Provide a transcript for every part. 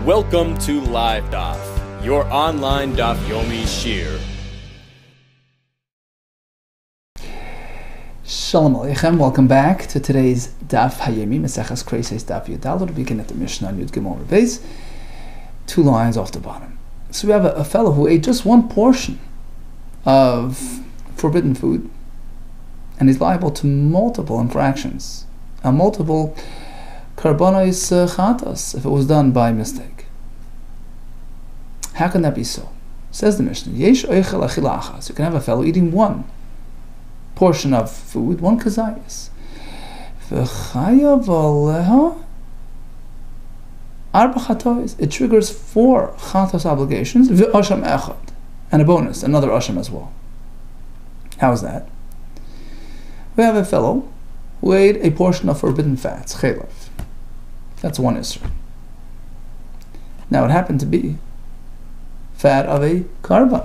Welcome to LiveDaf, your online Daf Yomi Shir. Shalom Aleichem, welcome back to today's Daf Hayomi, Maseches KEREISOS Daf Yudalad. We begin at the Mishnah Yud-Gimel Beis, 2 lines off the bottom. So we have a fellow who ate just one portion of forbidden food, and he's liable to multiple infractions, multiple karbanos chatas, if it was done by mistake. How can that be so? Says the Mishnah, Yesh oichel achila achas. You can have a fellow eating one portion of food, one kazayas. V'chayav aleha arba chatois. It triggers 4 chatos obligations, v'asham echad, and a bonus, another asham as well. How is that? We have a fellow who ate a portion of forbidden fats, chelav. That's one isser. Now it happened to be fat of a carbon.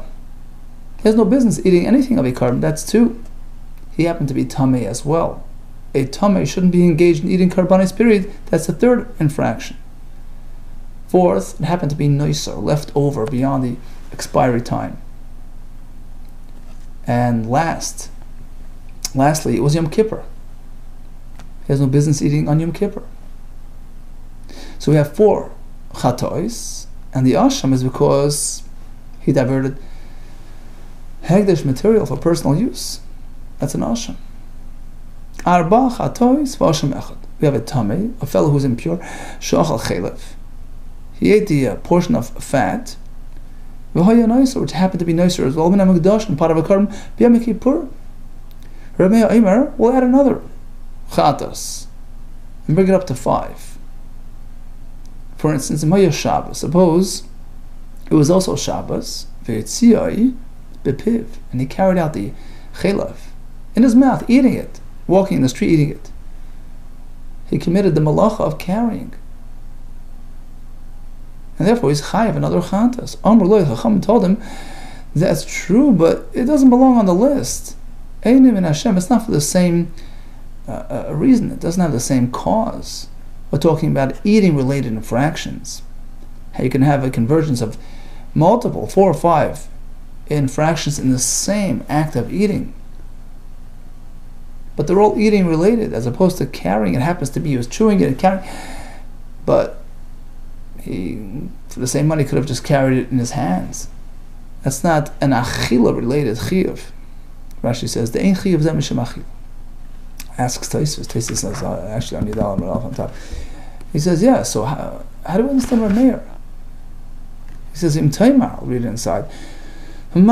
He has no business eating anything of a carbon. That's 2. He happened to be tamei as well. A tamei shouldn't be engaged in eating carbonis, period. That's the 3rd infraction. 4th, it happened to be noiser, left over beyond the expiry time. And lastly, it was Yom Kippur. He has no business eating on Yom Kippur. So we have 4 chatois, and the asham is because he diverted hegdesh material for personal use. That's an asham. Arba chatois v'asham echad. We have a tamei, a fellow who's impure, shachal chelev. He ate the portion of fat, v'haya noiser, which happened to be noiser as well, min hamikdash, and part of a carbon, b'yom kippur. Rabbi Omer will add another chatas and bring it up to 5. For instance, in Maya Shabbos, suppose it was also Shabbos, ve'etziai bepiv, and he carried out the chelav in his mouth, eating it, walking in the street eating it. He committed the malacha of carrying, and therefore he's chayav another chantas. Amr lo Chacham told him, that's true, but it doesn't belong on the list. Einim and Hashem, it's not for the same reason. It doesn't have the same cause. We're talking about eating-related infractions. How you can have a convergence of multiple, 4 or 5 infractions in the same act of eating. But they're all eating-related, as opposed to carrying. It happens to be he was chewing it and carrying. But he, for the same money, could have just carried it in his hands. That's not an achila-related chiyuv. Rashi says, the ein chiyuv zeh mishem achila. Asks Tosfos. Tosfos says, actually on Yudal Amar on top. He says, yeah, so how do we understand Rameir? He says, Im Taimar, I'll read it inside. You're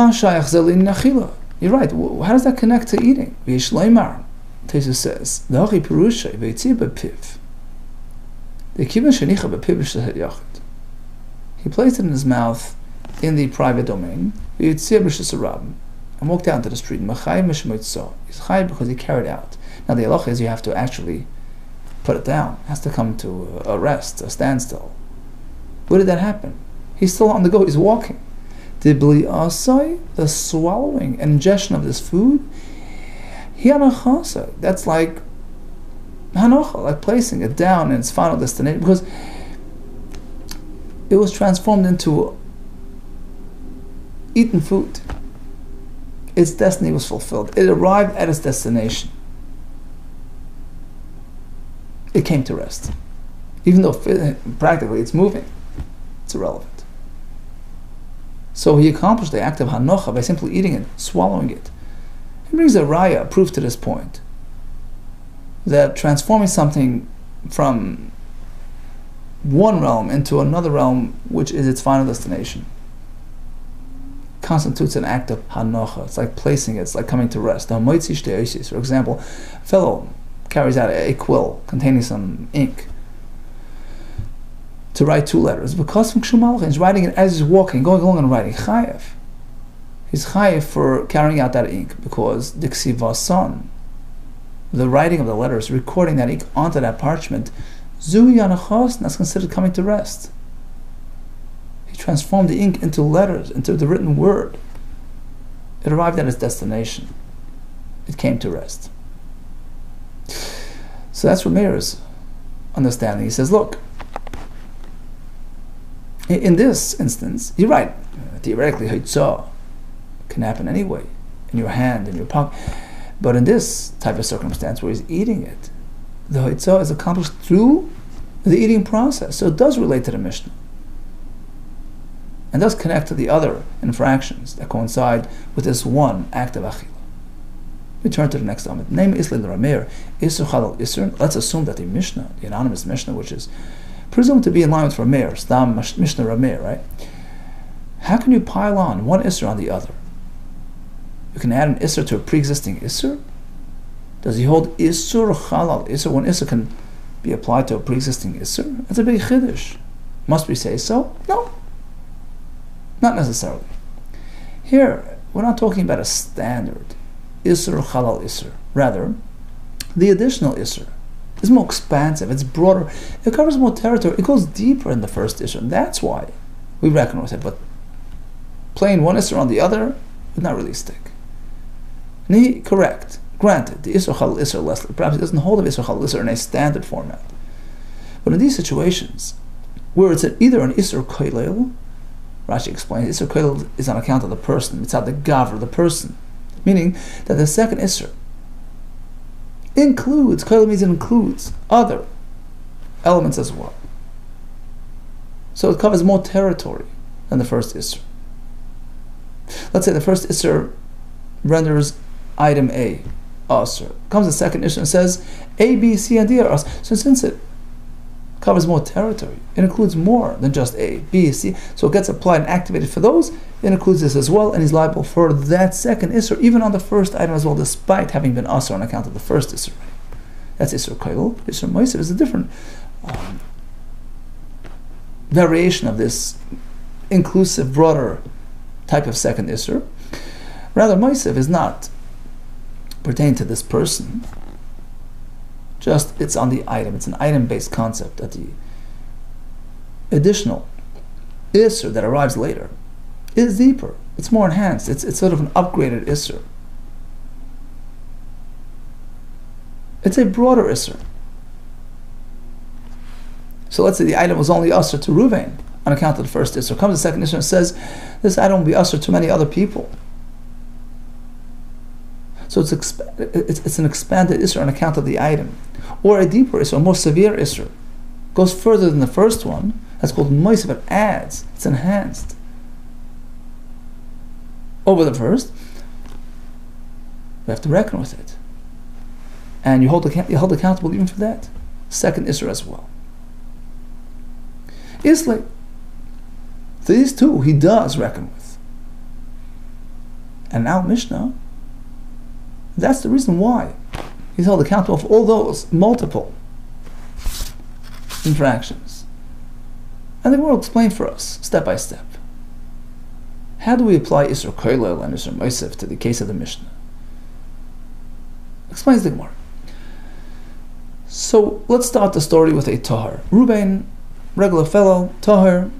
right, how does that connect to eating? Tosfos says, Dachi Perusha, Veitzi Bepiv. The Kivan Shenicha Bepiv Shehad Yachid. He placed it in his mouth in the private domain, Veitzi B'Shesarabim, and walked out into the street. He's chayav because he carried out. Now the halacha is you have to actually put it down. It has to come to a rest, a standstill. Where did that happen? He's still on the go. He's walking. The swallowing and ingestion of this food, that's like hanocha, like placing it down in its final destination, because it was transformed into eaten food. Its destiny was fulfilled. It arrived at its destination. It came to rest. Even though practically it's moving, it's irrelevant. So he accomplished the act of hanocha by simply eating it, swallowing it. He brings a raya, proof to this point, that transforming something from one realm into another realm, which is its final destination, constitutes an act of hanocha. It's like placing it, it's like coming to rest. For example, a fellow carries out a quill containing some ink to write 2 letters. Because he's writing it as he's walking, going along and writing. Chayev. He's chayev for carrying out that ink because the ksivasan, the writing of the letters, recording that ink onto that parchment, zui yanachos, that's considered coming to rest. He transformed the ink into letters, into the written word. It arrived at its destination. It came to rest. So that's Rameir's understanding. He says, look, In this instance, you're right. Theoretically, Haitzah can happen anyway, in your hand, in your pocket. But in this type of circumstance where he's eating it, the Haitzah is accomplished through the eating process. So it does relate to the Mishnah. And does connect to the other infractions that coincide with this one act of Achila. We turn to the next element. Name Isli l'Rameir, Isur Chalal Isur. Let's assume that the Mishnah, the anonymous Mishnah, which is presumed to be in line with Rameir, Stam Mishnah Rameir, right? How can you pile on one Isur on the other? You can add an Isur to a pre-existing Isur? Does he hold Isur Chalal Isur? One Isur can be applied to a pre-existing Isur? That's a big Chiddush. Must we say so? No. Not necessarily. Here, we're not talking about a standard Isur Chalal Isur. Rather, the additional Isur is more expansive, it's broader, it covers more territory, it goes deeper in the first Isur, and that's why we reckon with it. But playing one Isur on the other would not really stick. Correct. Granted, the Isur Chalal Isur Leslie, perhaps it doesn't hold of Isur Chalal Isur in a standard format. But in these situations, where it's either an Isur Koilel, Rashi explains, Isur Koilel is on account of the person, it's out the Gavra, the person. Meaning that the second Isur includes, Koilel means it includes other elements as well. So it covers more territory than the first Isur. Let's say the first Isur renders item A, Asur. Comes the second Isur and says A, B, C, and D are Asur. So since it covers more territory, it includes more than just A, B, C. So it gets applied and activated for those. It includes this as well, and he's liable for that second Isur, even on the first item as well, despite having been Asur on account of the first Isur. That's Isur Koilel. Isur Moisiv is a different variation of this inclusive, broader type of second Isur. Rather, Moisiv is not pertaining to this person. Just, it's on the item. It's an item-based concept that the additional Isur that arrives later is deeper. It's more enhanced. It's sort of an upgraded Isur. It's a broader Isur. So let's say the item was only Asur to Ruvain on account of the first Isur. Comes the second Isur and says, this item will be Asur to many other people. So it's an expanded Isur on account of the item. Or a deeper Isur, a more severe Isur. Goes further than the first one. That's called Moisiv. It adds. It's enhanced over the first. We have to reckon with it. And you hold accountable even for that. Second Isur as well. Isli. These two he does reckon with. And now Mishnah, that's the reason why he's held accountable for all those multiple infractions. And the Gemara will explain for us, step by step. How do we apply Isur Koilel and Isur Moisiv to the case of the Mishnah? Explains the Gemara. So let's start the story with a Tahar. Reuben, regular fellow, Tahar.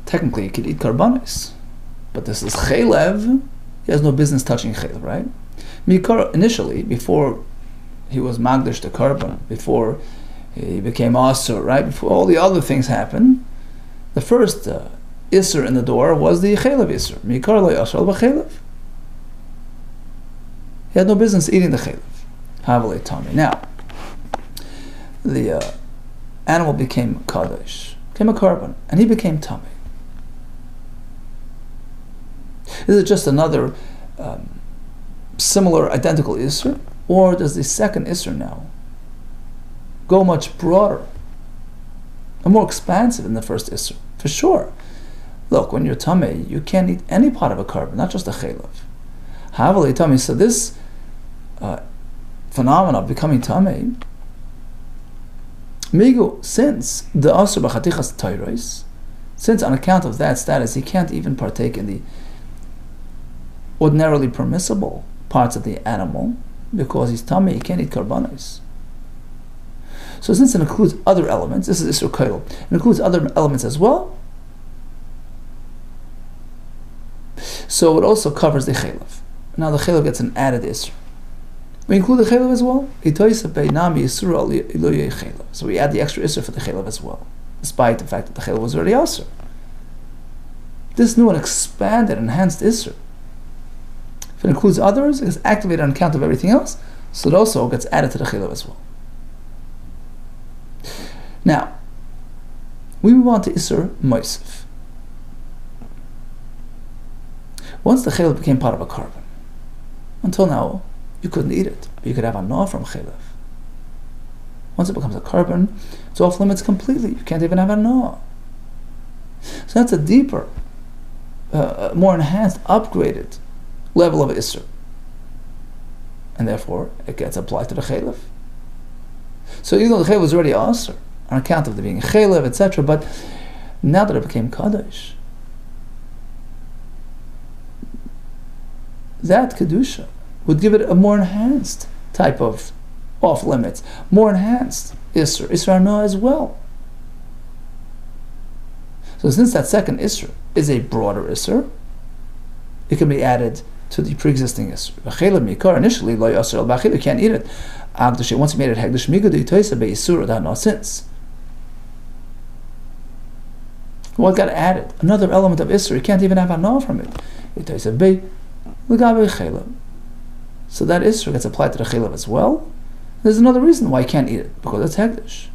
Technically, he could eat karbanis, but this is Chelev. He has no business touching Chelev, right? Mikar, initially, before he was Magdash to Karban, before he became Asur, right? Before all the other things happened, the first Isur in the door was the Chelev Isur. Mikar lo yashal b'Chelev. He had no business eating the Chelev. Havale Tami. Now, the animal became Kadosh, became a Karban, and he became Tami. Is it just another similar, identical Isur? Or does the second Isur now go much broader and more expansive than the first Isur? For sure. Look, when you're Tameh, you can't eat any part of a Karban, not just a Chelev. Havali Tameh, so this phenomenon of becoming Tameh, Migu, since the Asur b'chatichas Tairos, since on account of that status, he can't even partake in the ordinarily permissible parts of the animal, because he's Tameh, he can't eat karbanos. So since it includes other elements, this is Isur Koilel, it includes other elements as well, so it also covers the Chelev. Now the Chelev gets an added Isur. We include the Chelev as well. So we add the extra Isur for the Chelev as well. despite the fact that the chaylev was already asur. This new and expanded, enhanced isur, if it includes others, it gets activated on account of everything else, so it also gets added to the chaylev as well. Now, we move on to isur moisef. Once the chaylev became part of a carbon, until now, you couldn't eat it, but you could have a no from chaylev. Once it becomes a carbon, it's off limits completely. You can't even have a no. So that's a deeper, more enhanced, upgraded level of isur, and therefore it gets applied to the chaylev. So even though the chaylev was already asur on account of the being a chaylev, etc., but now that it became kadosh, that kedusha would give it a more enhanced type of off limits, more enhanced isur hana as well. So since that second isur is a broader isur, it can be added to the pre-existing isur. V'chaylev mikar initially lo yasur al b'achil, you can't eat it. Once you made it hegdish migadu yitoisa be'isur that since. What got added? Another element of isur. You can't even have hana from it. Yitoisa be l'gabe chaylev. So that isur gets applied to the chaylev as well. There's another reason why you can't eat it, because it's hegdish.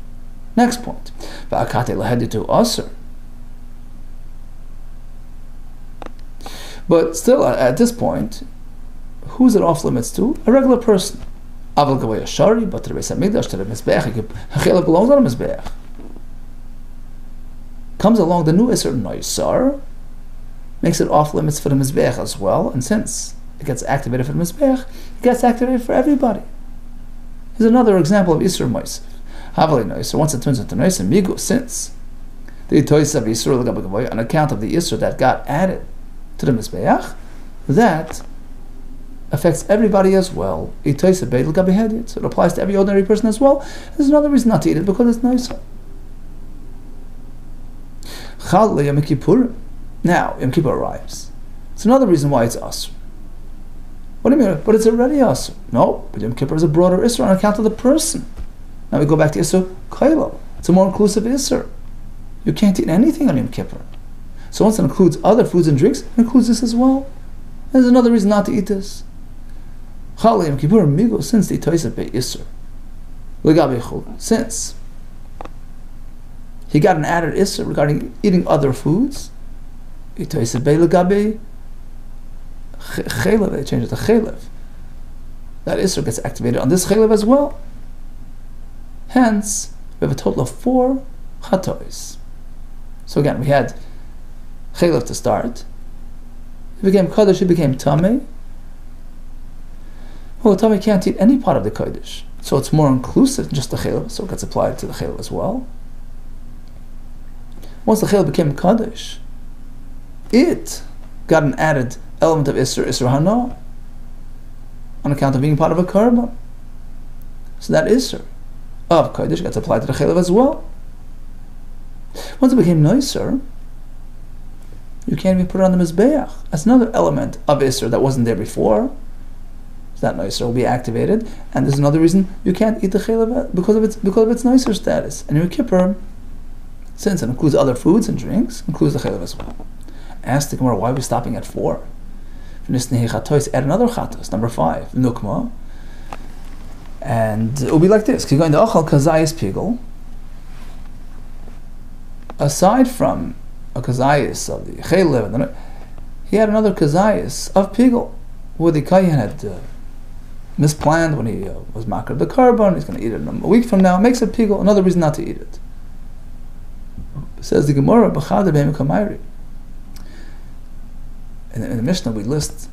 Next point. V'akate laheditu asur. But still, at this point, who's it off limits to? A regular person. Aval gavay ashari, but to the Beis Hamikdash, to the mizbeach, chaylev belongs on a mizbeach. Comes along the new isur noisar, makes it off limits for the mizbeach as well, and since it gets activated for the mizbeach, it gets activated for everybody. Here's another example of isur moisef. Havali noisar, once it turns into noisar, migu, since the toisa of isur l'gabe gavay, on account of the isur that got added to the mizbeach, that affects everybody as well. So it applies to every ordinary person as well. There's another reason not to eat it, because it's nicer. Now, Yom Kippur arrives. It's another reason why it's asur. What do you mean? But it's already asur. No, but Yom Kippur is a broader isur on account of the person. Now we go back to isur kaylo. It's a more inclusive isur. You can't eat anything on Yom Kippur. So once it includes other foods and drinks, it includes this as well. There's another reason not to eat this. Since the toisa be isur, since he got an added isur regarding eating other foods, they changed it to chaylev. That isur gets activated on this chaylev as well. Hence, we have a total of 4 chatois. So again, we had chaylev to start. It became kodesh, it became tameh. Well, the tameh can't eat any part of the kodesh, so it's more inclusive than just the chaylev, so it gets applied to the chaylev as well. Once the chaylev became kodesh, it got an added element of isur hana, on account of being part of a karban. So that isur of kodesh gets applied to the chaylev as well. Once it became noiser, you can't even put it on the mizbeach. That's another element of isur that wasn't there before. So that noiser will be activated, and there's another reason you can't eat the chaylev because of its noiser status. And Yom Kippur, since it includes other foods and drinks, includes the chaylev as well. Ask the Gemara, why are we stopping at 4? Add another chatos, number 5, nukma, and it will be like this. You're going to achal kazayis pigel. Aside from a kazayis of the chaylev, he had another kazayis of pigel, where the kayan had misplanned when he was makar the carbon. He's going to eat it a week from now. Makes it pigel. Another reason not to eat it. Says the Gemara, b'chad be'em kamayri. In the Mishnah, we list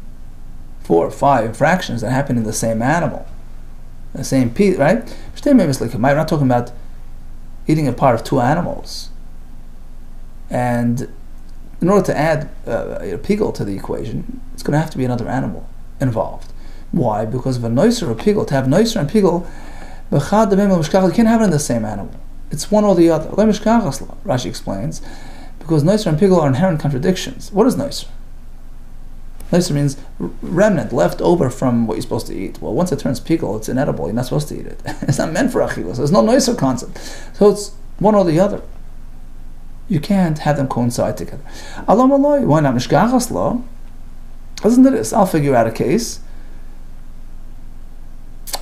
4 or 5 infractions that happen in the same animal, the same piece, right? We're not talking about eating a part of 2 animals. And in order to add a pigel to the equation, it's going to have to be another animal involved. Why? Because of a noiser or pigel, to have noiser and pigel, you can't have it in the same animal. It's one or the other. Rashi explains, because noiser and pigel are inherent contradictions. What is noiser? Noiser means remnant, left over from what you're supposed to eat. Well, once it turns pigel, it's inedible. You're not supposed to eat it. It's not meant for achilas. There's no noiser concept. So it's one or the other. You can't have them coincide together. Alam aloi, why not mishgachas lo? Listen to this. I'll figure out a case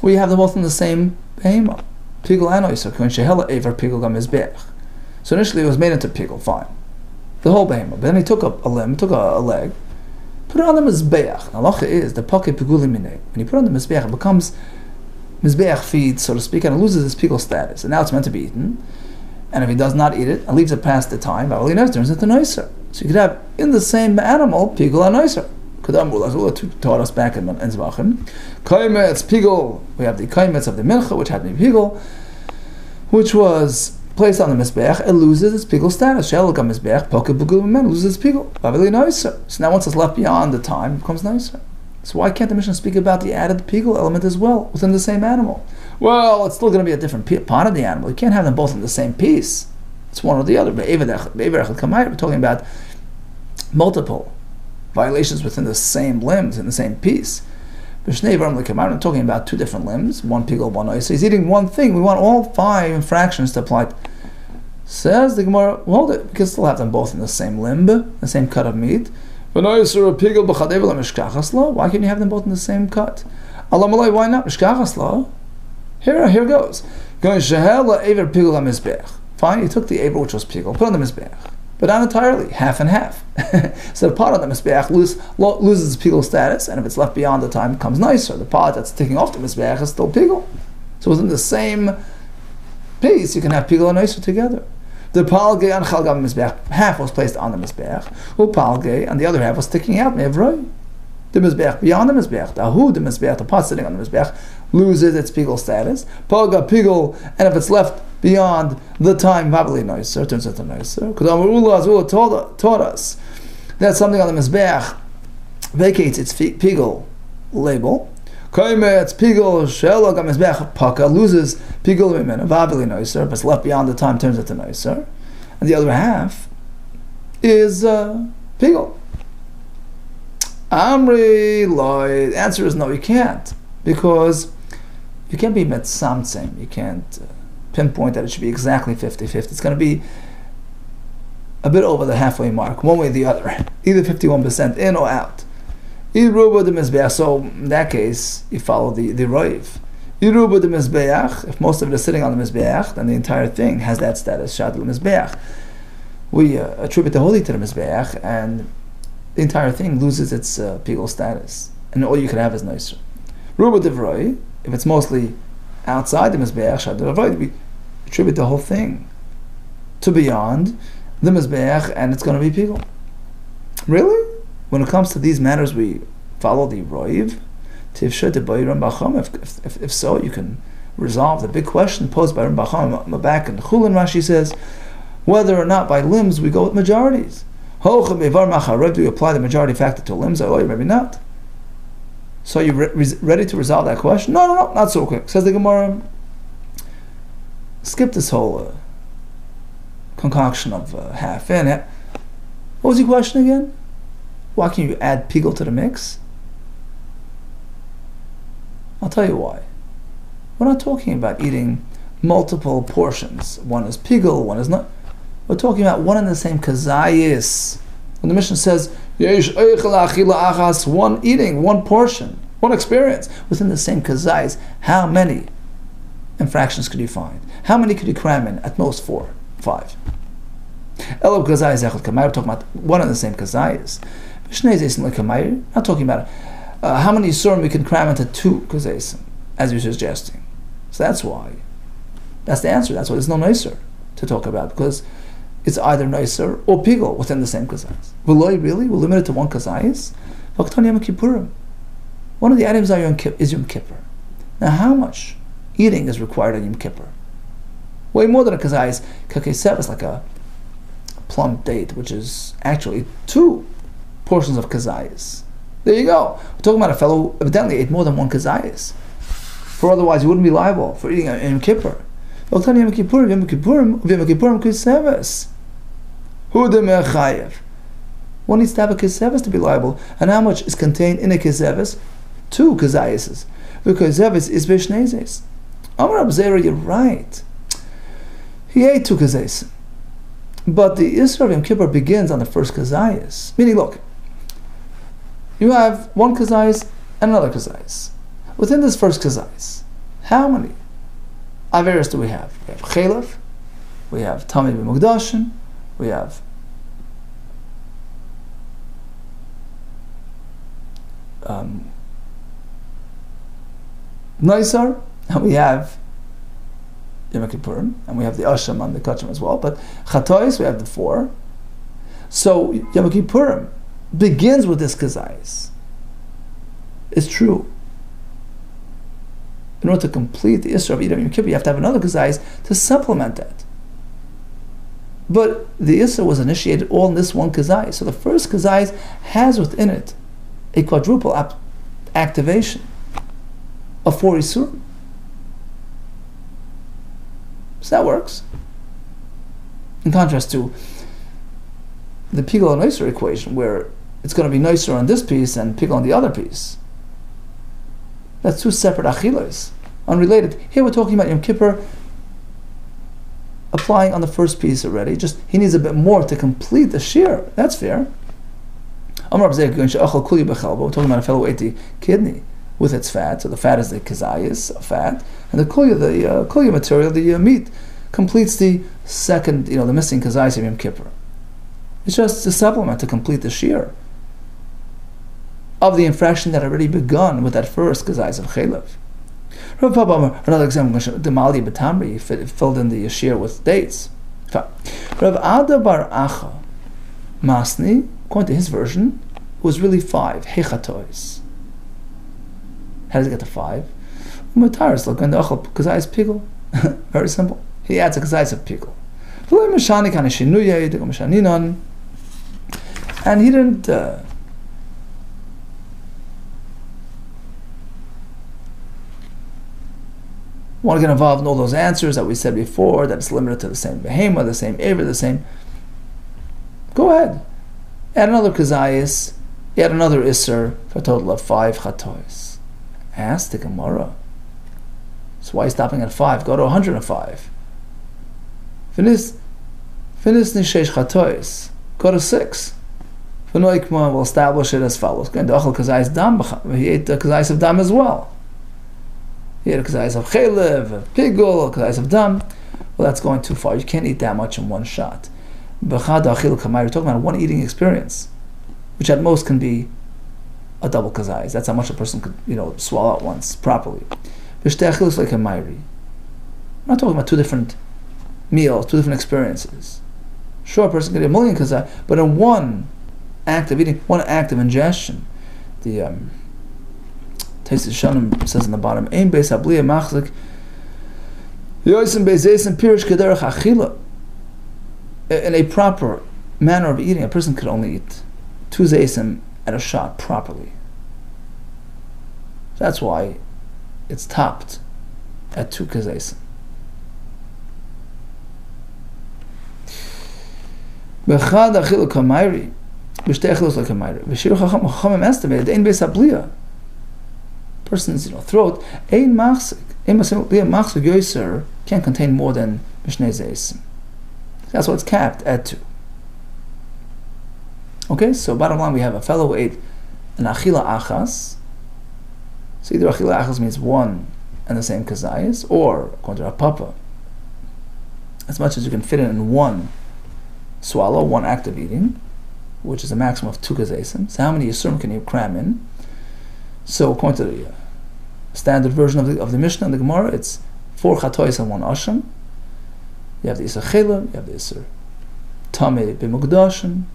where you have them both in the same behema. Pigel and oiser, when shehela aver pigel gam mizbeach. So initially it was made into pigel, fine. The whole behema. But then he took a limb, took a leg, put it on the mizbeach. Now, halacha is the pocket piguli minei. When you put it on the mizbeach, it becomes mizbeach feed, so to speak, and it loses its pigel status. And now it's meant to be eaten. And if he does not eat it and leaves it past the time, it turns into noiser. So you could have in the same animal pigel and noiser. Kadam taught us back in Zvachim. Kaimetz pigel. We have the kaimetz of the mincha, which had to be pigel, which was placed on the mizbeach. It loses its pigel status. Shelgam mizbeach poket pigul men loses its pigel. Noiser. So now once it's left beyond the time, it becomes noiser. So why can't the Mishnah speak about the added pigel element as well within the same animal? Well, it's still going to be a different part of the animal. You can't have them both in the same piece. It's one or the other. But we're talking about multiple violations within the same limbs, in the same piece. We're talking about two different limbs, one pigel, one ois. So he's eating one thing. We want all 5 infractions to apply. Says the Gemara, hold it. We can still have them both in the same limb, the same cut of meat. Why can't you have them both in the same cut? Why not? Here goes. Fine, you took the aver which was pigel, put on the mizbeach. But not entirely, half and half. So the part on the mizbeach loses its pigel status, and if it's left beyond the time, it becomes nicer. The part that's taking off the mizbeach is still pigel. So within the same piece, you can have pigel and nicer together. The palge and chalgam mizbeach, half was placed on the mizbeach, palge, and the other half was sticking out mevroi. The mizbeach beyond the mizbeach, the mizbeach, the part sitting on the mizbeach, loses its pigel status. Palga pigel, and if it's left beyond the time, Bavli noiser, turns into noiser. Because Amrullah taught us that something on the mizbeach vacates its pigel label. Kaimetz pigel shelog on mizbeach paka loses pigel v'mena Bavli noiser. If it's left beyond the time, turns into noiser, and the other half is pigel. Amri loy. The answer is no, you can't, because you can't be metzamtzem. You can't pinpoint that it should be exactly 50-50. It's going to be a bit over the halfway mark, one way or the other, either 51% in or out. So in that case, you follow the roiv. If most of it is sitting on the mizbeach, then the entire thing has that status, shadul mizbeach. We attribute the holy to the mizbeach, and the entire thing loses its pigel status, and all you could have is nicer. Ruba devroi, if it's mostly outside the mizbeach, we attribute the whole thing to beyond the mizbeach, and it's going to be pigel. Really? When it comes to these matters, we follow the roiv. If so, you can resolve the big question posed by Rambam back in Chulin. Rashi says whether or not by limbs we go with majorities. Do you apply the majority factor to limbs? Or maybe not. So you ready to resolve that question? No, not so quick. Says the Gemara. Skip this whole concoction of half in. What was your question again? Why can you add pigel to the mix? I'll tell you why. We're not talking about eating multiple portions. One is pigel, one is not. We're talking about one and the same kazayis. When the Mishnah says, one eating, one portion, one experience, within the same kazayis, how many infractions could you find? How many could you cram in? At most 4, 5. We're talking about one and the same kazayis. Not talking about how many surim we can cram into 2 kazayis, as you're suggesting. So that's why. That's the answer. That's why there's no nicer to talk about, because it's either nicer or pigel within the same kazayis. Really? We're limited to one kazayis? One of the items is Yom Kippur. Now, how much eating is required on Yom Kippur? Way more than a kazayis. Kakesef is like a plum date, which is actually 2 portions of kazayis. There you go. We're talking about a fellow who evidently ate more than one kazayis. For otherwise, he wouldn't be liable for eating a Yom Kippur. One needs to have a keseves to be liable. And how much is contained in a keseves? 2 kazayises. The keseves is vishnezes. Amar Abzera, you're right. He ate 2 kazayis. But the Isra of Yom Kippur begins on the first kazayas. Meaning, look, you have one kazayas and another kazayas. Within this first kazayas, how many averos do we have? We have chelev, we have tamid b'mukdashin, we have Naisar, and we have Yom Kippurim, and we have the Asham and the Kachim as well. But Chatois, we have the 4. So Yom Kippurim begins with this kazayis. It's true. In order to complete the Isra of Yom Kippur, you have to have another kazayis to supplement that. But the Isra was initiated all in this one kazayis. So the first kazayis has within it a quadruple activation of 4 Isurim. So that works. In contrast to the Pigul and Noiser equation, where it's going to be Noiser on this piece and Pigul on the other piece. That's 2 separate achilas, unrelated. Here we're talking about Yom Kippur applying on the first piece already. Just he needs a bit more to complete the shear. That's fair. We're talking about a fellow ate the kidney with its fat. So the fat is the kazayis of fat, and the kulya material, the meat, completes the second, the missing kazayis of Yom Kippur. It's just a supplement to complete the shear of the infraction that already begun with that first kazayis of chelev. Another example, the mali betamri filled in the shear with dates. Rav Ada bar Acha Masni, according to his version, was really 5 hechatois. How does it get to 5? Kazayis pigul. Very simple. He adds a kazayis of pigul. And he didn't want to get involved in all those answers that we said before, that it's limited to the same behema, the same aver, the same. Go ahead. Add another kazayis, add another iser, for a total of 5 chatois. Ask the Gemara. So why are you stopping at 5? Go to 105. Finis nishesh chatois. Go to 6. V'noikma will establish it as follows. He ate the kazayis of dam as well. He ate the kazayis of chelev, of pigul, kazayis of dam. Well, that's going too far. You can't eat that much in one shot. We're talking about one eating experience, which at most can be a double kazayis. That's how much a person could, swallow at once properly. Like a mayri. I'm not talking about 2 different meals, 2 different experiences. Sure, a person can eat 1,000,000 kazayis, but in one act of eating, one act of ingestion, the Taste of Shanim says in the bottom, Ein beis habliya machzik yosim beis pirish kederach achila. In a proper manner of eating, a person could only eat 2 zeisim at a shot properly. That's why it's topped at 2 kazeisim. Bechad achilu kamayri, b'shtei achilus like kamayri. V'shir chachamim estimated, ein beis habliya. Person's throat, ein machzik yoser can't contain more than mishnei zeisim. That's why it's capped at 2. Okay, so bottom line, we have a fellow who ate an achila achas. So either achila achas means 1 and the same kazayis, or according to Rav Papa, as much as you can fit in 1 swallow, 1 act of eating, which is a maximum of 2 kazayis. So how many yisurim can you cram in? So according to the standard version of the Mishnah and the Gemara, it's 4 chatois and 1 asham. You have the Isser Chelev, you have the Isser Tameh b'mukdashin,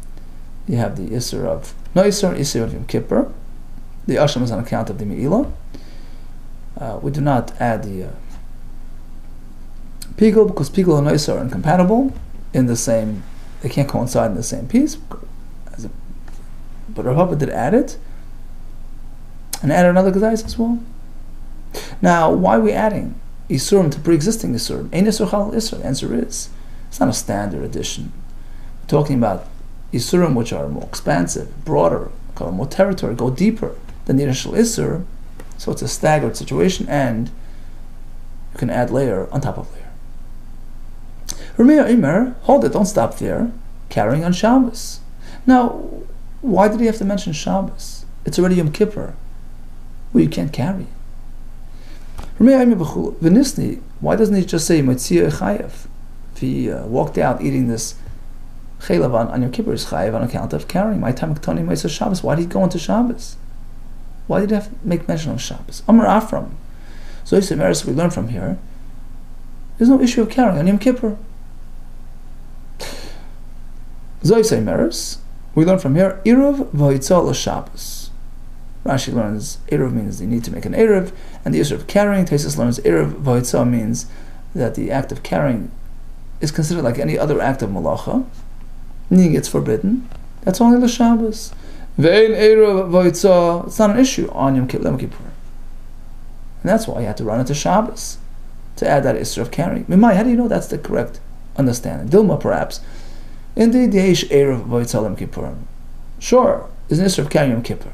you have the Isser of Noiser, Isser of Yom Kippur. The Asham is on account of the Me'ilah. We do not add the Pigul, because Pigul and Noiser are incompatible in the same, they can't coincide in the same piece. But Rav Papa did add it, and add another Kazayis as well. Now, why are we adding Isurim to pre-existing Isurim? Ein Isur Chalal Isur. The answer is, it's not a standard addition. We're talking about Isurim which are more expansive, broader, cover more territory, go deeper than the initial Isur. So it's a staggered situation, and you can add layer on top of layer. Rameir Imer, hold it, don't stop there. Carrying on Shabbos. Now, why did he have to mention Shabbos? It's already Yom Kippur. Well, you can't carry. Rameir Imer b'chul v'nisni. Why doesn't he just say Motzia Chayev? If he walked out eating this chaylev on Yom Kippur is Chayev on account of carrying. My time Ktani Motzia Shabbos. Why did he go into Shabbos? Why did he have to make mention of Shabbos? Amar Afram. So we learn from here, there's no issue of carrying on Yom Kippur. We learn from here, Eruv v'hoitzah l'Shabbos. Rashi learns Eruv means you need to make an Eruv, and the issue of carrying. Taisus learns Eruv v'hoitzah means that the act of carrying is considered like any other act of malacha, meaning it's forbidden. That's only l'Shabbos. Ve'en Eruv v'hoitzah, it's not an issue on Yom Kippur. And that's why you had to run into Shabbos to add that issue of carrying. Mimai, how do you know that's the correct understanding? Dilma, perhaps. Indeed, the Eish Erev V'Yitzal Yom Kippurim. Sure, there's an issue of carrying Yom Kippur.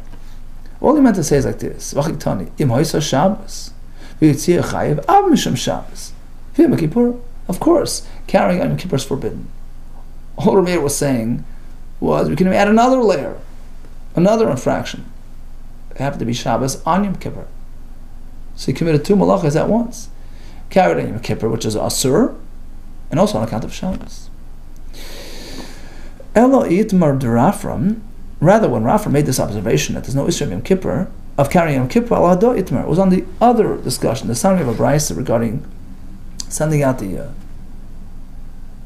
All he meant to say is like this: V'Chiktani Im Hoysa Shabbos V'Yitzia Chayev Av Mishum Shabbos V'Yom Kippur. Of course, carrying on Yom Kippur is forbidden. All Rameir was saying was we can add another layer, another infraction. It happened to be Shabbos on Yom Kippur, so he committed two malachas at once: carried on Yom Kippur, which is asur, and also on account of Shabbos. Elo itmar d'Rafram. Rather, when Rafram made this observation that there's no issue of Yom Kippur, of carrying Yom Kippur, Allah do itmar, it was on the other discussion, the summary of a brayso regarding sending out the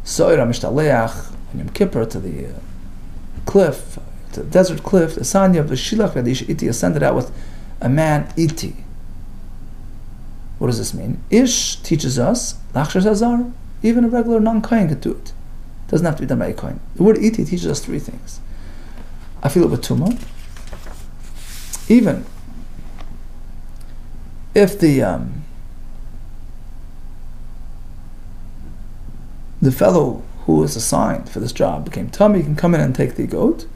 So'ir HaMishtaleach on Yom Kippur to the cliff, to the desert cliff, the Sanya of the Shilach V'Adish Iti is sent it out with a man Iti. What does this mean? Ish teaches us, Lachshar Zazar, even a regular non-Kohen could do it. It doesn't have to be done by a Kohen. The word Iti teaches us three things. Afilu b'tuma. Even if the fellow who is assigned for this job became tummy, he can come in and take the goat.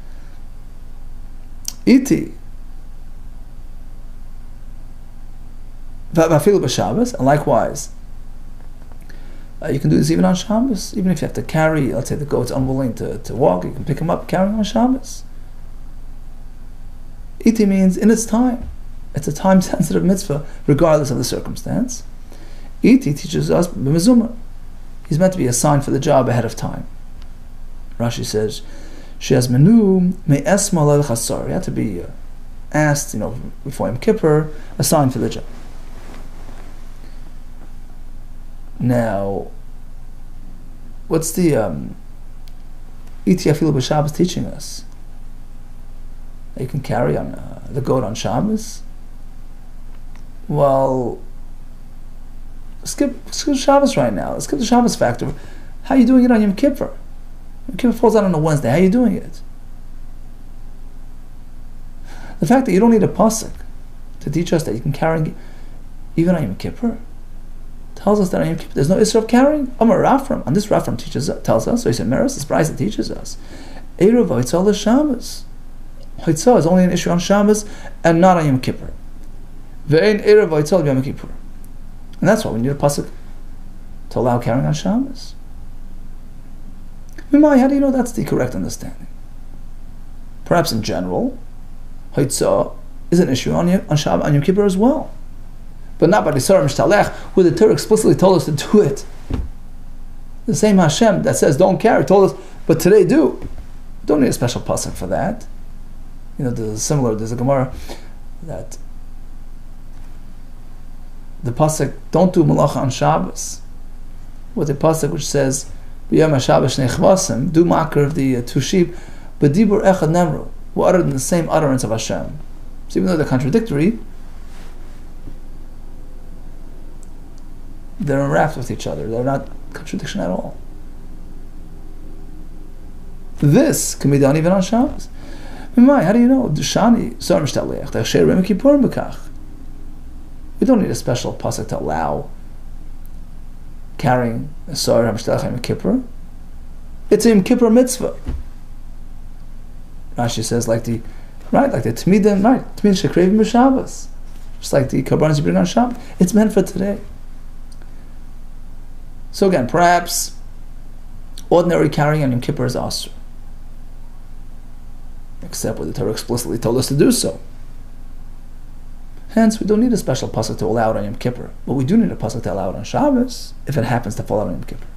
Iti. Afilu b'Shabbos, and likewise, you can do this even on Shabbos. Even if you have to carry, let's say the goat's unwilling to walk, you can pick him up, carry him on Shabbos. Iti means in its time. It's a time-sensitive mitzvah, regardless of the circumstance. Iti teaches us b'mezumah. He's meant to be assigned for the job ahead of time. Rashi says, "She has menu me'esma leil chasar." He had to be asked, before Yom Kippur, assigned for the job. Now, what's the Iti Afilu b'Shabbos teaching us? You can carry on the goat on Shabbos. Well, skip Shabbos right now. Let's skip the Shabbos factor. How are you doing it on Yom Kippur? Yom Kippur falls out on a Wednesday. How are you doing it? The fact that you don't need a pasuk to teach us that you can carry even on Yom Kippur tells us that on Yom Kippur there's no issue of carrying. Amar Rafram. And this Rafram tells us, so he said, Meres, this brayso teaches us, Erev V'Yitzal l'Shabbos. Hoitzah is only an issue on Shabbos and not on Yom Kippur. Ve'ein Erev V'Yitzal Yom Kippur. And that's why we need a pasuk to allow carrying on Shabbos. Mimai, how do you know that's the correct understanding? Perhaps in general, Hoitzah is an issue on Shabbos, on Yom Kippur as well. But not by the Sarah Mishtalech, where the Torah explicitly told us to do it. The same Hashem that says don't carry told us, but today do. Don't need a special pasuk for that. There's a Gemara that the pasuk don't do malacha on Shabbos, with a pasuk which says B'yom HaShabbos shnei chvasim, do makar of the two sheep, but dibur echad nemru, who uttered in the same utterance of Hashem. So even though they're contradictory, they're enwrapped with each other. They're not contradiction at all. This can be done even on Shabbos. How do you know? We don't need a special pasuk to allow carrying a So'ir HaMishtalech Yom Kippur. It's a Yom Kippur mitzvah. Rashi says like the Tmidim, right? Tmid Shekrevim b'Shabbos. Just like the Karbanos you bring on Shabbos. It's meant for today. So again, perhaps Ordinary carrying on Yom Kippur is asur, except where the Torah explicitly told us to do so. Hence, we don't need a special pasuk to allow it on Yom Kippur, but we do need a pasuk to allow it on Shabbos if it happens to fall out on Yom Kippur.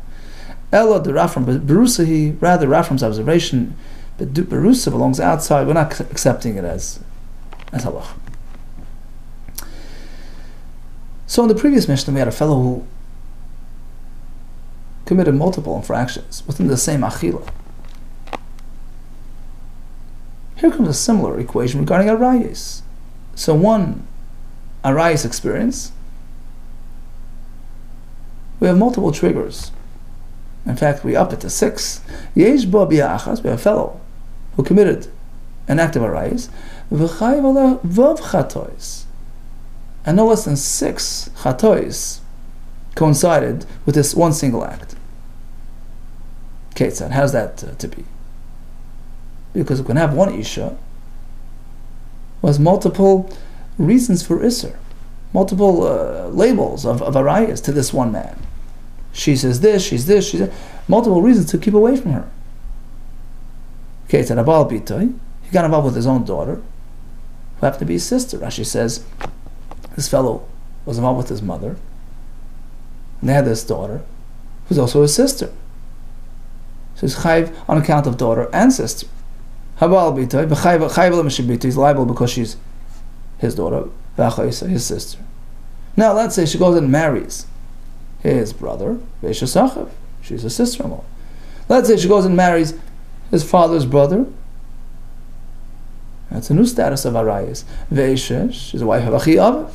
Elo the Rafram Berusahi, rather Rafram's observation, but Berusa belongs outside. We're not accepting it as halach. So in the previous Mishnah, we had a fellow who committed multiple infractions within the same achila. Here comes a similar equation regarding arayis. So one arayis experience, we have multiple triggers. In fact, we up it to 6. Yesh bo bi'achas, we have a fellow who committed an act of arayis, v'chayiv aleh vav chatois, and no less than 6 chatois coincided with this one single act. Ketzad, how's that to be? Because we can have one isha who has multiple reasons for isser, multiple labels of arayas to this one man. She says this, she's this, she's that. Multiple reasons to keep away from her. Ketzad abal bitoy, he got involved with his own daughter, who happened to be his sister. Rashi says this fellow was involved with his mother, and they had this daughter, who's also his sister. So he's chayiv on account of daughter and sister. Habal bitoy, he's liable because she's his daughter, his sister. Now let's say she goes and marries his brother, she's a sister-in-law. Let's say she goes and marries his father's brother. That's a new status of arayis. She's a wife of Achi Aviv.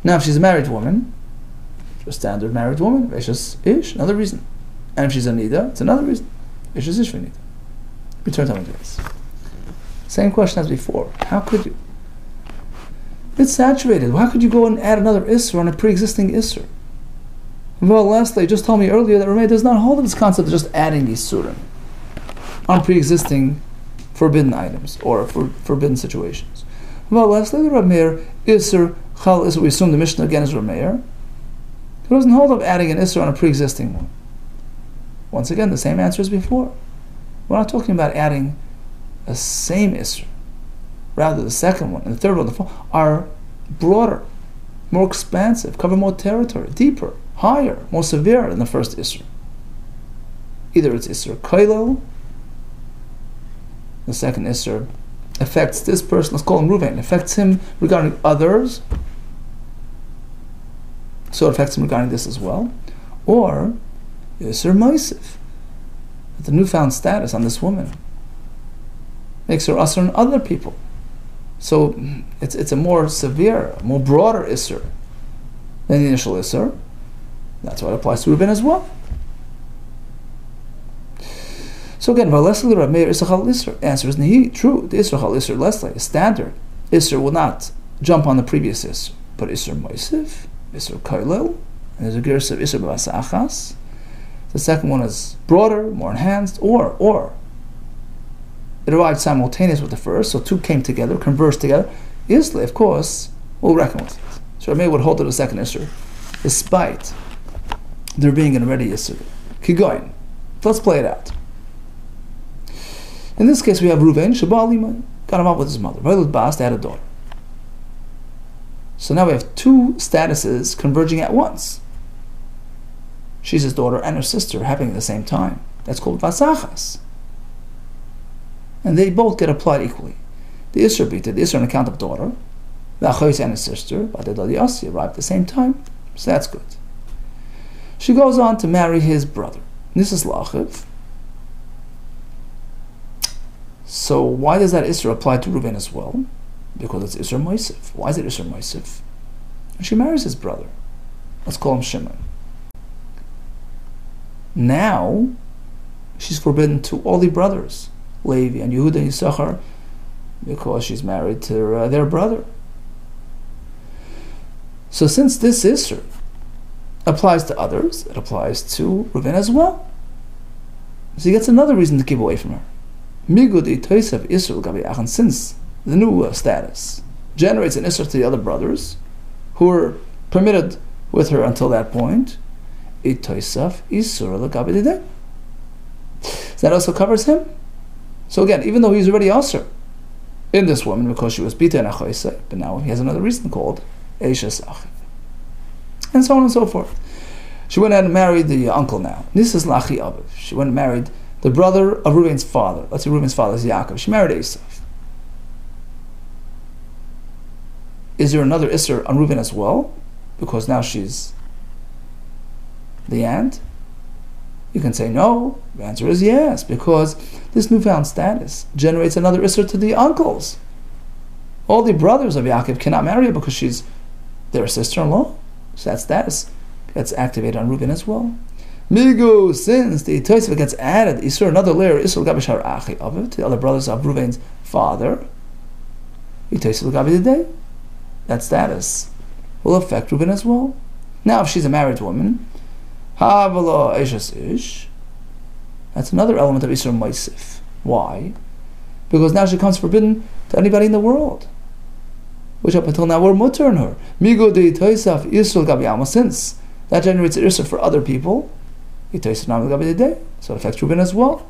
Now if she's a married woman, she's a standard married woman, Veshes Ish, another reason. And if she's a Nida, it's another reason. Veshes Ish for Nida. Return to this. Same question as before. How could you? It's saturated. How could you go and add another Isser on a pre-existing Isser? Well, lastly, you just told me earlier that Rameh does not hold of this concept of just adding these Surim on pre-existing forbidden items or for forbidden situations. Well, lastly, the Rameh Isser Chal Isser, we assume the Mishnah again is Rameh. He doesn't hold of adding an Isser on a pre-existing one. Once again, the same answer as before. We're not talking about adding a same Isser. Rather, the second one and the third one, the fourth, are broader, more expansive, cover more territory, deeper, higher, more severe than the first Isser. Either it's Isser Kailel, the second Isser affects this person, let's call him Ruvain, affects him regarding others, so it affects him regarding this as well, or Isser Moisif, the newfound status on this woman makes her usher on other people. So it's a more severe, more broader Isser than the initial Isser. That's why it applies to Reuben as well. So again, Valesli Rav Meir Isachal Isser. Answer is Nahi. True, the Isachal Isser Leslie, a standard Isser will not jump on the previous Isser. But Isser Moisif, Isser Kailel, and there's a Gersa of Isser B'Vasachas. The second one is broader, more enhanced, or it arrived simultaneous with the first, so two came together, converged together. Isli, of course, will reckon with it. So Rameh would hold to the second Isser, despite there being an already Isser. Kigoyin. Let's play it out. In this case, we have Ruvain, Shabal got involved with his mother. Violet Bas, they had a daughter. So now we have two statuses converging at once. She's his daughter and her sister happening at the same time. That's called Vasachas. And they both get applied equally. The Isser Bita, the Isser on account of daughter, the Achois and his sister, Badedal Yossi, arrived at the same time. So that's good. She goes on to marry his brother. This is Lachiv. So why does that Isser apply to Reuven as well? Because it's Isser Moisif. Why is it Isser Moisif? And she marries his brother. Let's call him Shimon. Now, she's forbidden to all the brothers, Levi and Yehuda and Yisachar, because she's married to their brother. So since this Isser applies to others, it applies to Reuven as well. So he gets another reason to keep away from her. Migudi Toisav Isser Gabi Achan, since the new status generates an Isser to the other brothers who were permitted with her until that point, itoisaf isur l'gabe didei. So that also covers him. So again, even though he's already Asr in this woman because she was Bita and Achoisai, but now he has another reason called Eishes Achiv. And so on and so forth. She went and married the uncle now. This is Lachi Aviv. She went and married the brother of Reuven's father. Let's say Reuven's father is Yaakov. She married Esav. Is there another Isser on Reuven as well? Because now she's the aunt? You can say no. The answer is yes, because this newfound status generates another Isser to the uncles. All the brothers of Yaakov cannot marry her because she's their sister-in-law. So that status gets activated on Reuven as well. Migu, since the Tosef gets added, Isur, another layer, Isur Gabishar Achi of it, to the other brothers of Reuven's father, that status will affect Reuven as well. Now, if she's a married woman, that's another element of Isur Moisif. Why? Because now she becomes forbidden to anybody in the world, which up until now were mutter in her. Migu de Tosef Isur Gabi, since that generates Isur for other people, so it affects Reuven as well.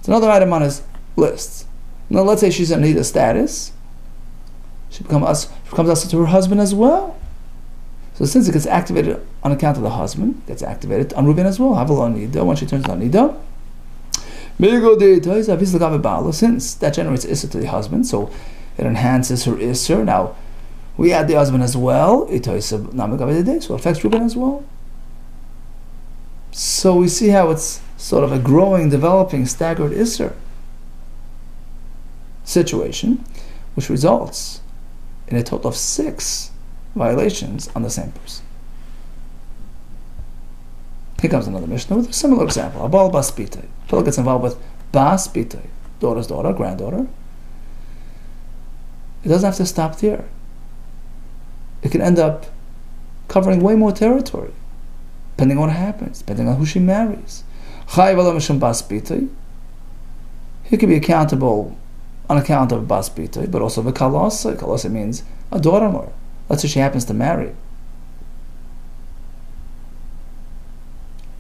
It's another item on his list. Now let's say she's in need of status. She becomes us to her husband as well. So since it gets activated on account of the husband, it gets activated on Reuven as well. When she turns on Nida. Since that generates Isser to the husband, so it enhances her Isser. Now we add the husband as well. So it affects Reuven as well. So we see how it's sort of a growing, developing, staggered Isser situation, which results in a total of 6 violations on the same person. Here comes another Mishnah with a similar example. Abal Bas Bitay. Fellow gets involved with Bas Bitay, daughter's daughter, granddaughter. It doesn't have to stop there. It can end up covering way more territory, depending on what happens, depending on who she marries. He can be accountable on account of Bas Bitay, but also V'kalasa. Kalasa means a daughter-in-law. Let's say she happens to marry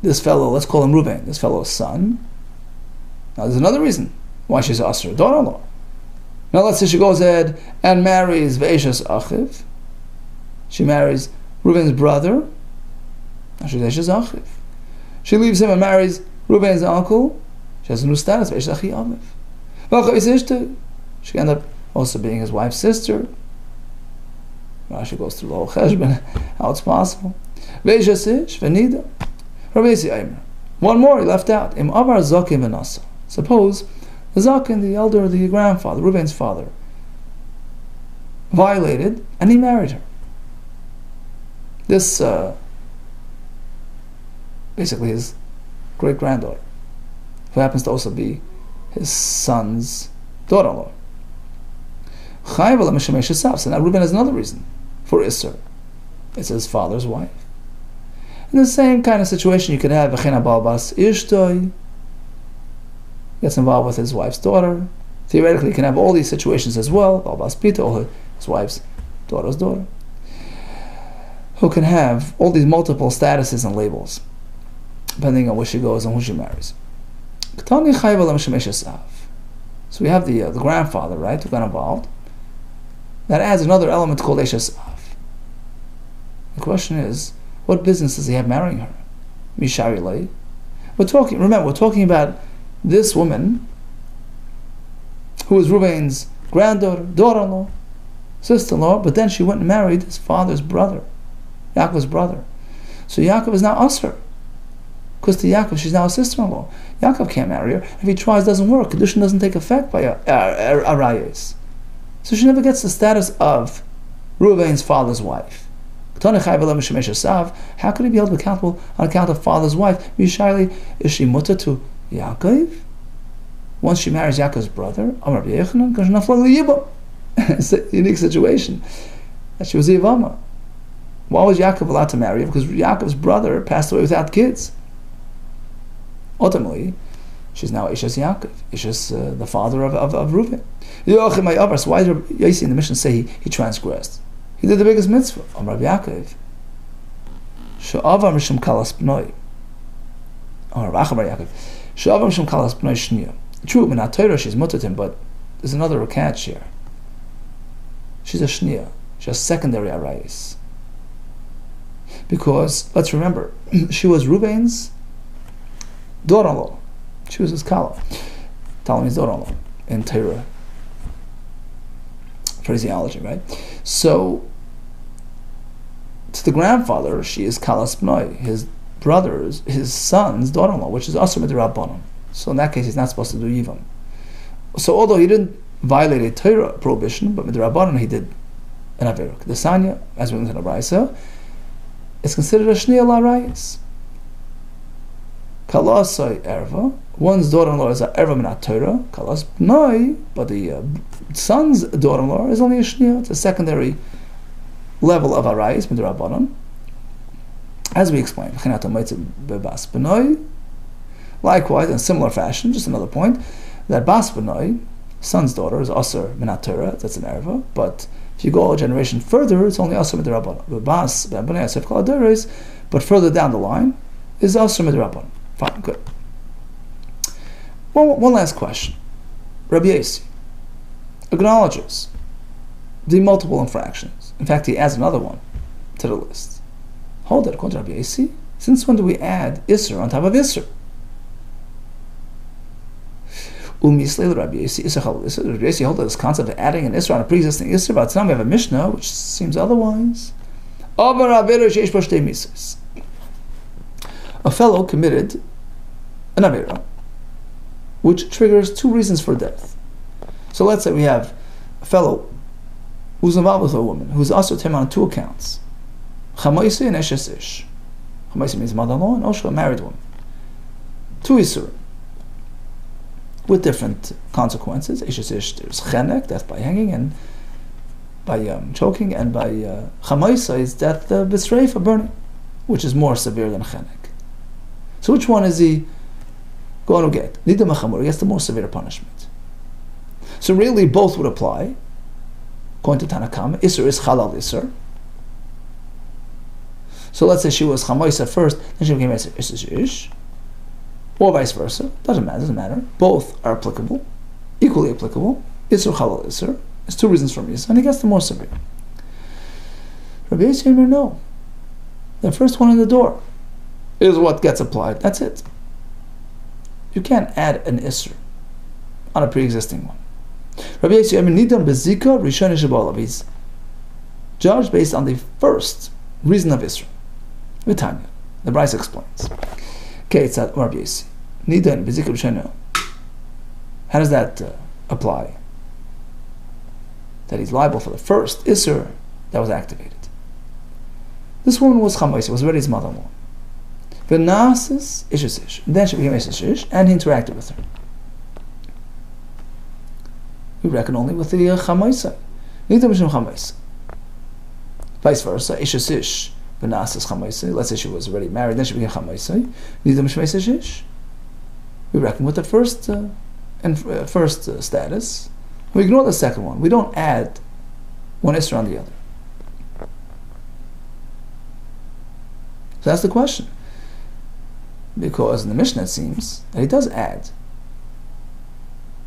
this fellow, let's call him Reuven, this fellow's son. Now there's another reason why she's Asr, daughter-in-law. Now let's say she goes ahead and marries Ve'eshes Achiv. She marries Reuven's brother. Now she's Eshes Achiv. She leaves him and marries Reuven's uncle. She has a new status, Ve'eshes Achi Aviv. She can end up also being his wife's sister. Rashi goes through the whole cheshbon, how it's possible. One more he left out. Suppose the Zakin, the elder, the grandfather, Reuven's father, violated and he married her. This, basically his great-granddaughter, who happens to also be his son's daughter-in-law. So now Reuven has another reason for Isser. It's his father's wife. In the same kind of situation, you could have V'chena Balbas Ishtoi, gets involved with his wife's daughter. Theoretically, you can have all these situations as well. Balbas Pita, or his wife's daughter's daughter, who can have all these multiple statuses and labels, depending on where she goes and who she marries. So we have the grandfather, right, who got involved. That adds another element called Eshes Av. The question is, what business does he have marrying her? Misharilei. We're talking about this woman who was Reuven's granddaughter, daughter-in-law, sister-in-law, but then she went and married his father's brother, Yaakov's brother. So Yaakov is now Asr. Because to Yaakov, she's now a sister-in-law. Yaakov can't marry her. If he tries, it doesn't work. Kedushin doesn't take effect by Arayos. So she never gets the status of Reuven's father's wife. How could he be held accountable on account of father's wife? Is she mutter to Yaakov? Once she marries Yaakov's brother, it's a unique situation. That she was Yivama. Why was Yaakov allowed to marry her? Because Yaakov's brother passed away without kids. Ultimately, she's now Ishes Yaakov, Ishes the father of Reuven. So why did Yossi in the mission say he transgressed? He did the biggest mitzvah. Rabbi Yaakov. She'avar mishum kalas b'noi. Or Racham Bar Yaakov. She'avar mishum kalas b'noi shniya. True, in Torah she's mutter to him, but there's another catch here. She's a shniya. She has secondary arayis. Because, let's remember, she was Reuben's daughter-in-law. She was his kala. Talmud's daughter-in-law in Torah phraseology, right? So, to the grandfather, she is kalas b'noi, his brother's, his son's daughter-in-law, which is asur midrabanan. So in that case, he's not supposed to do yivam. So although he didn't violate a Torah prohibition, but midrabanan he did an averuk. The sanya, as we learned in the Brisa, is considered a shniya la'arayis. Kalasai erva, one's daughter-in-law is a erva min Torah, kalas b'noi, but the son's daughter-in-law is only a shniya. It's a secondary level of arayis midrabanan. As we explained, likewise, in similar fashion, just another point, that bas b'noi, son's daughter, is asur min Torah, that's an erva, but if you go a generation further, it's only asur midrabanan. Bas b'noi asur kol adoros, but further down the line is asur midrabanan. Fine, good. One last question. Rabbi Yossi acknowledges the multiple infractions. In fact, he adds another one to the list. Hold it, according to Rabbi Yossi, since when do we add Isser on top of Isser? Rabbi Yossi holds this concept of adding an Isser on a pre-existing Isser, but now we have a Mishnah which seems otherwise. A fellow committed an Avera, which triggers two reasons for death. So let's say we have a fellow who's involved with a woman who's asur to him on two accounts. Chamaisi and Eshes Ish. Chamaisi means mother-in-law, and also a married woman. Two Isurim, with different consequences. Eshes Ish, there's chenek, death by hanging, and by choking, and by Chamaisa is death b'sreifa, burning, which is more severe than chenek. So which one is he going to get? Nida Machamur, he gets the more severe punishment. So really both would apply. According to Tanakama, Isser is Halal Isser. So let's say she was Chamaisa first, then she became Isser Ish. Or vice versa. Doesn't matter. Both are applicable, equally applicable. Isser Halal Isser. There's two reasons for Isser, and he gets the more severe. Rabbi Yossi no. The first one in the door is what gets applied. That's it. You can't add an Isser on a pre-existing one. Rabbi Yossi nidam bezika rishon shabalav. He's judged based on the first reason of Isra. Vitanya. The Brisa explains. Okay, it's at Rabbi Yossi. Nidam bezika rishon. How does that apply? That he's liable for the first Isra that was activated. This woman was Chamaisa, was already his mother-in-law. V'nasis Ishes Ish. Then she became Ishes Ish, and he interacted with her. We reckon only with the Chamaisa. Nidam Mishum Chamaisa. Vice versa, Ishes Ish, v'nasis Chamaisa. Let's say she was already married, then she became Chamaisa. Nidam Mishum Ishes Ish. We reckon with the first status. We ignore the second one. We don't add one Isra on the other. So that's the question. Because in the Mishnah it seems that he does add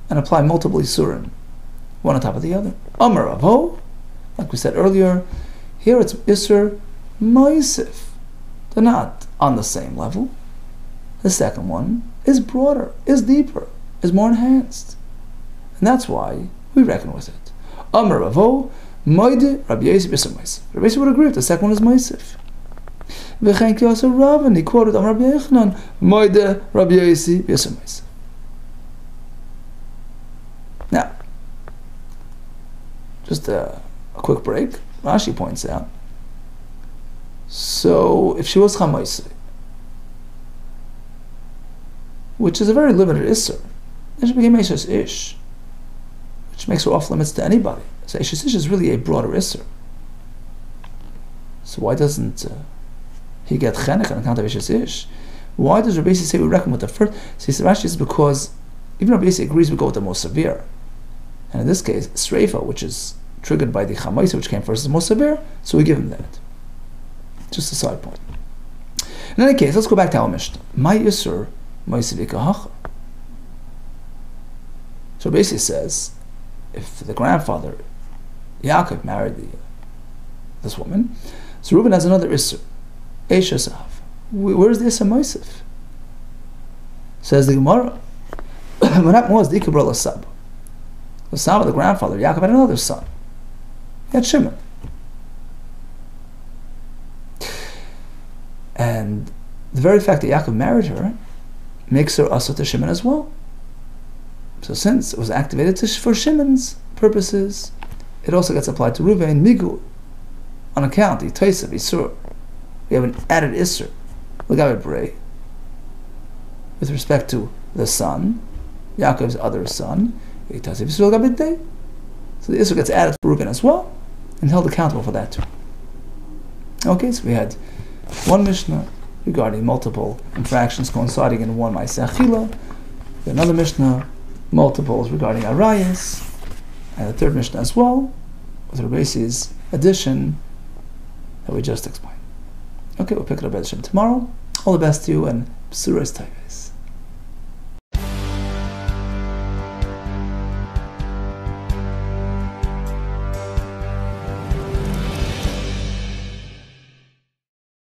and apply multiple Isurim, one on top of the other. Amar Avo, like we said earlier, here it's Isur Moisif. They're not on the same level. The second one is broader, is deeper, is more enhanced. And that's why we reckon with it. Amar Avo, Moide Rabbi Yossi B'Sum Moisif. Rabbi Yossi would agree if the second one is Moisif. V'chein Kiyasa Ravan, he quoted Amar Rabbi Yechanan, Moide Rabbi Yossi B'Sum Moisif. Now, just a quick break. Rashi points out. So, if she was Chamaisa, which is a very limited Isser, then she became Eshes Ish, which makes her off limits to anybody. So Eshes Ish is really a broader Isser. So why doesn't he get Chenek on account of Eshes Ish? Why does Rabbi Yossi say we reckon with the first? So Rashi is because even Rabbi Yossi agrees we go with the most severe. And in this case, Sreifa, which is triggered by the Chamaisa, which came first, is the most severe, so we give him that. Just a side point. In any case, let's go back to our Mishnah. My Yisur, my Sivikahacha. So basically says, if the grandfather, Yaakov, married this woman, so Reuben has another Isser, Eshasav. Where's the Isser Moisef? Says the Gemara, what happened was, the Ikabra Lasab. The son of the grandfather, Yaakov, had another son. He had Shimon. And the very fact that Yaakov married her makes her Asa to Shimon as well. So since it was activated for Shimon's purposes, it also gets applied to Reuven, Migu, on account, the Taisav, Isur. We have an added Isur, L'gabe Brei, with respect to the son, Yaakov's other son, so the Isur gets added to Reuven as well, and held accountable for that too. Okay, so we had one Mishnah regarding multiple infractions coinciding in one Ma'aseh Achila, another Mishnah, multiples regarding Arayas, and the third Mishnah as well, with Rebbeisi's addition that we just explained. Okay, we'll pick it up at Hashem tomorrow. All the best to you, and B'suras Tayves.